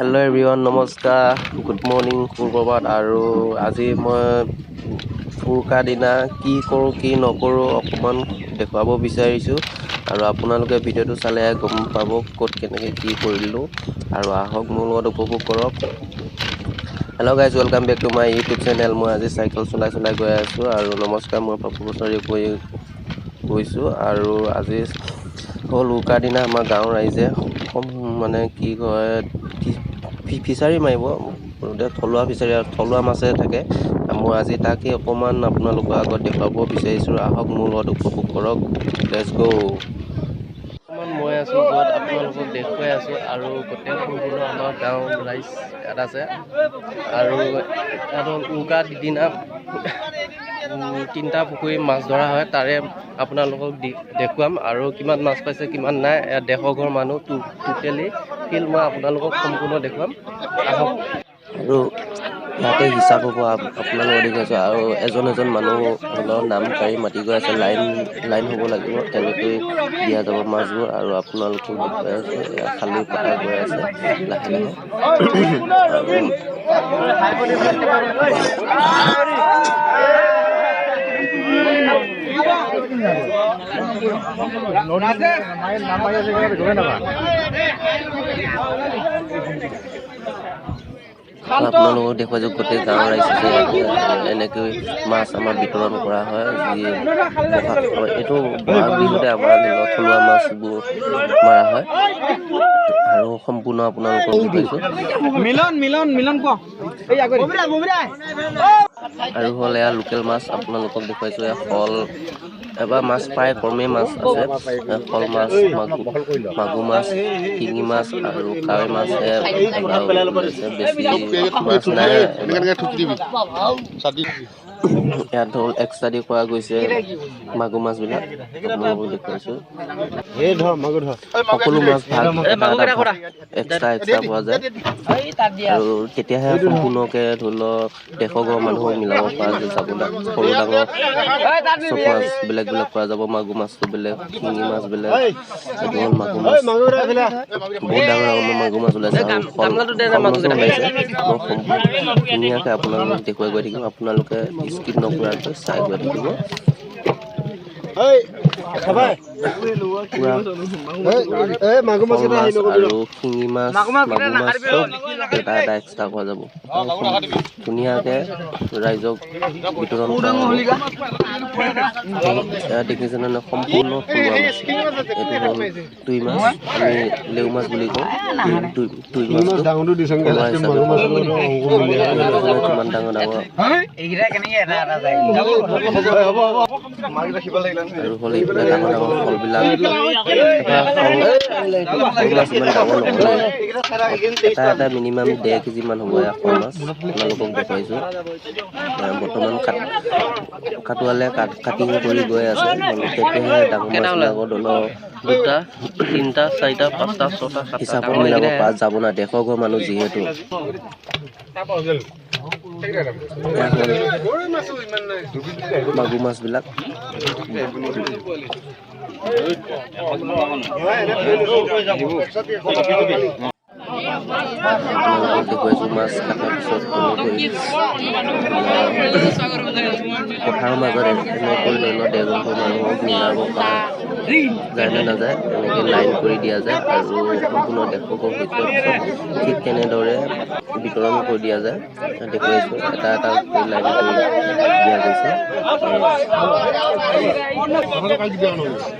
Hello' everyone, নমস্কাৰ, good morning, সুপ্ৰভাত। আৰু আজি মই উৰুকাৰ দিনা কি কৰোঁ কি নকৰোঁ অকণমান দেখুৱাব বিচাৰিছোঁ। আৰু আপোনালোকে ভিডিঅ'টো চালে গম পাব ক'ত কেনেকৈ কি কৰিলোঁ। আৰু আহক মোৰ লগত উপভোগ কৰক। Hello' guys, welcome back to my YouTube channel. মই আজি চাইকেল চলাই গৈ আছোঁ। আৰু নমস্কাৰ, মই পাপু বছৰি গৈছোঁ। আৰু আজি হ'ল উৰুকাৰ দিনা আমাৰ গাঁৱৰ ৰাইজে মানে কি কয় ফিচাৰী মাৰিব, থলুৱা ফিচাৰী আৰু থলুৱা মাছে থাকে। মই আজি তাকে অকণমান আপোনালোকৰ আগত দেখুৱাব বিচাৰিছোঁ। আহক মোৰ লগত উপভোগ কৰক। লেটছ গো। বৰ্তমান মই আছোঁ য'ত আপোনালোকক দেখুৱাই আছোঁ। আৰু গোটেই সম্পূৰ্ণ আমাৰ গাঁৱৰ ৰাইজ ইয়াত আছে। আৰু ইয়াত উৰুকাৰ দিনা 3টা পুখুৰী মাছ ধৰা হয়। তাৰে আপোনালোকক দেখুৱাম আৰু কিমান মাছ পাইছে কিমান নাই। ইয়াত 150 ঘৰ মানুহ টোটেলি ফিল্ড মই আপোনালোকক সম্পূৰ্ণ দেখুৱাম। আহক। আৰু ইয়াতে হিচাপ হ'ব আপোনালোকে দেখুৱাইছোঁ। আৰু এজন মানুহ নাম কাঢ়ি মাতি গৈ আছে। লাইন হ'ব লাগিব, তেনেকৈ দিয়া যাব মাছবোৰ। আৰু আপোনালোকক দেখুৱাই আছোঁ, এয়া খালৈ পতা গৈ আছে লাহে লাহে। আৰু আপোনালোকক দেখুৱাইছোঁ গোটেই গাঁৱৰ ৰাইজ আছে ইয়াতে। এনেকৈ মাছ আমাৰ বিতৰণ কৰা হয়। যি এইটো বহাগ বিহুতে আমাৰ থলুৱা মাছবোৰ মৰা হয়। আৰু সম্পূৰ্ণ আপোনালোকক দেখুৱাইছোঁ। আৰু হ'ল এয়া লোকেল মাছ আপোনালোকক দেখুৱাইছোঁ। এয়া শল, এবাৰ মাছ প্ৰায় কমেই মাছ আছে। শল মাছ, মাগুৰ মাছ, শিঙি মাছ আৰু কাৱৈ মাছ এবাৰ ওলাইছে। বেছি মাছ নাই। ইয়াত হ'ল এক্সট্ৰা দি খোৱা গৈছে মাগুৰ মাছবিলাক আপোনালোকক দেখুৱাইছোঁ। সকলো মাছ ভাগ এটা ভাগ এক্সট্ৰা পোৱা যায়। আৰু তেতিয়াহে সম্পূৰ্ণকৈ ধৰি লওক 150 ঘৰ মানুহো মিলাব পৰা যাব। সৰু ডাঙৰ চব মাছ বেলেগ পোৱা যাব। মাগুৰ মাছটো বেলেগ, শিঙি মাছ বেলেগ। এইটো হ'ল মাগুৰ মাছ। বহুত ডাঙৰ মাগুৰ মাছ ওলাইছে। আৰু শল মাছো ওলাইছে। মই ধুনীয়াকৈ আপোনালোকক দেখুৱাই গৈ থাকিম। আপোনালোকে স্কিপ নকৰাকৈ চাই গৈ থাকিব। শল মাছ আৰু শিঙি মাছ, মাগুৰ মাছ চব এটা এক্সট্ৰা পোৱা যাব। ধুনীয়াকৈ ৰাইজক বিতৰণ কৰা হ'ব। এয়া দেখিছেনে সম্পূৰ্ণ থলুৱা মাছ। এইটো হ'ল তুই মাছ, আমি লেউ মাছ বুলি কওঁ। তুই মাছটো থলুৱা হিচাপে পাওঁ। দেখিছেনে কিমান ডাঙৰ ডাঙৰ। আৰু হ'ল এইফালে ডাঙৰ ডাঙৰ শলবিলাক। শল মাছ ইমান ডাঙৰ নহয়, এটা মিনিমাম 1.5 কেজি মান হ'ব। এয়া শল মাছ আপোনালোকক দেখুৱাইছোঁ। বৰ্তমান কাটোৱালে কাটিং কৰি গৈ আছে। তেতিয়াহে ডাঙৰ মাছবিলাকৰ ধৰি লওক 2টা, 3টা, 4টা, 5টা, 6টা, 7টা হিচাপত মিলাব পৰা যাব না, 150 ঘৰ মানুহ যিহেতু। এয়া হ'ল মাগুৰ মাছবিলাক। আপোনালোকক দেখুৱাইছোঁ মাছ কটাৰ পিছত কেনেকৈ পথাৰৰ মাজত এনেকৈ ধৰি লওক 150 ঘৰ মানুহক মিলাব পৰা যায় নে নাযায়, এনেকৈ লাইন কৰি দিয়া যায়। আৰু সম্পূৰ্ণ 150 ঘৰ হৈ যোৱাৰ পিছত ঠিক তেনেদৰে বিতৰণ কৰি দিয়া যায়। দেখুৱাইছোঁ এটা কৰি লাইন কৰি দিয়া গৈছে।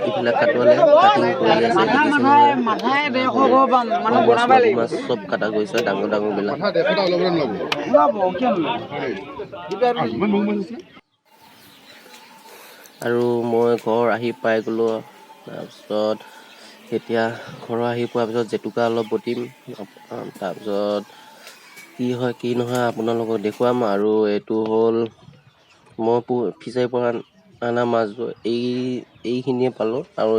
ইফালে কাটোৱালে কাটিং কৰি আছে, দেখিছে নহয়। মাগুৰ মাছ চব কটা গৈছে, ডাঙৰ বিলাক। আৰু মই ঘৰ আহি পাই গ'লোঁ। তাৰপিছত এতিয়া ঘৰ আহি পোৱাৰ পিছত জেতুকা অলপ বটিম। তাৰপিছত কি হয় কি নহয় আপোনালোকক দেখুৱাম। আৰু এইটো হ'ল মই ফিচাৰীৰ পৰা অনা মাছবোৰ। এইখিনিয়ে পালোঁ। আৰু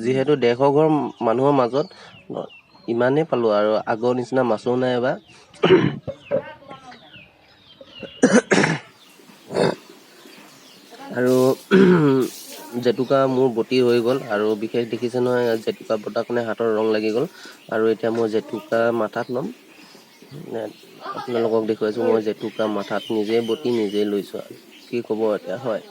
যিহেতু 150 ঘৰ মানুহৰ মাজত ইমানেই পালোঁ। আৰু আগৰ নিচিনা মাছো নাই এইবাৰ। আৰু জেতুকা মোৰ বটি হৈ গ'ল। আৰু দেখিছে নহয় জেতুকা বটাৰ কাৰণে হাতৰ ৰং লাগি গ'ল। আৰু এতিয়া মই জেতুকা মাথাত ল'ম। আপোনালোকক দেখুৱাইছোঁ মই জেতুকা মাথাত নিজে বটি নিজে লৈছোঁ আৰু কি ক'ব এতিয়া হয়।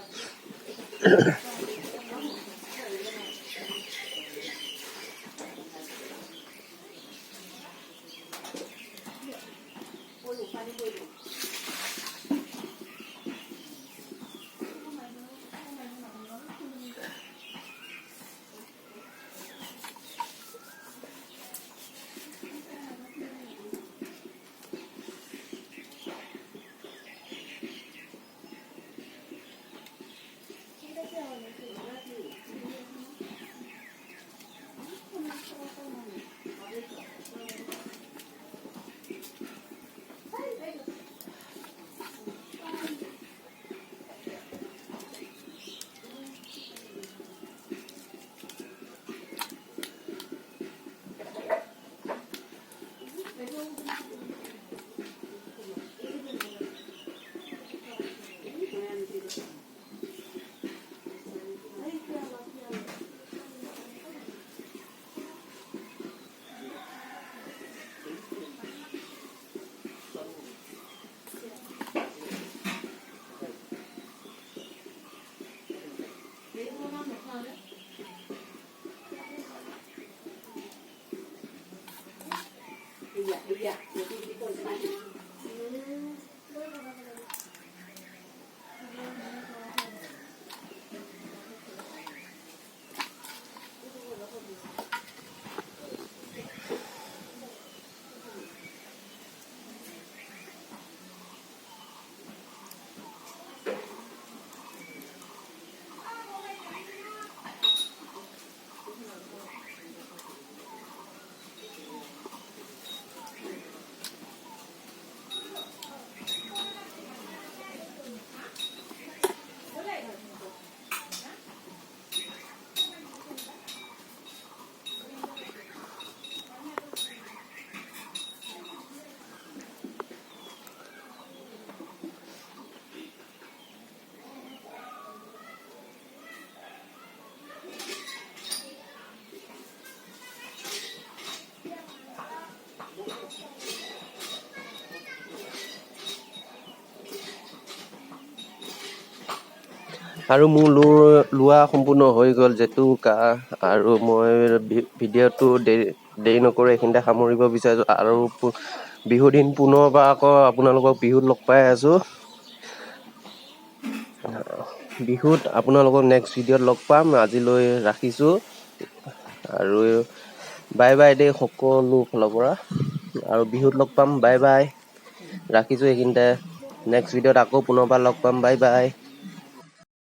আৰু মোৰ লোৱা সম্পূৰ্ণ হৈ গ'ল জেতুকা, আৰু মই ভিডিঅ'টো দেৰি নকৰি এইখিনিতে সামৰিব বিচাৰিছোঁ। আৰু বিহু দিন পুনৰবাৰ আকৌ আপোনালোকক বিহুত লগ পাই আছোঁ। বিহুত আপোনালোকক নেক্সট ভিডিঅ'ত লগ পাম। আজিলৈ ৰাখিছোঁ আৰু বাই বাই দেই সকলো ফালৰ পৰা, আৰু বিহুত লগ পাম। বাই বাই, ৰাখিছোঁ এইখিনিতে। নেক্সট ভিডিঅ'ত আকৌ পুনৰবাৰ লগ পাম। Bye bye.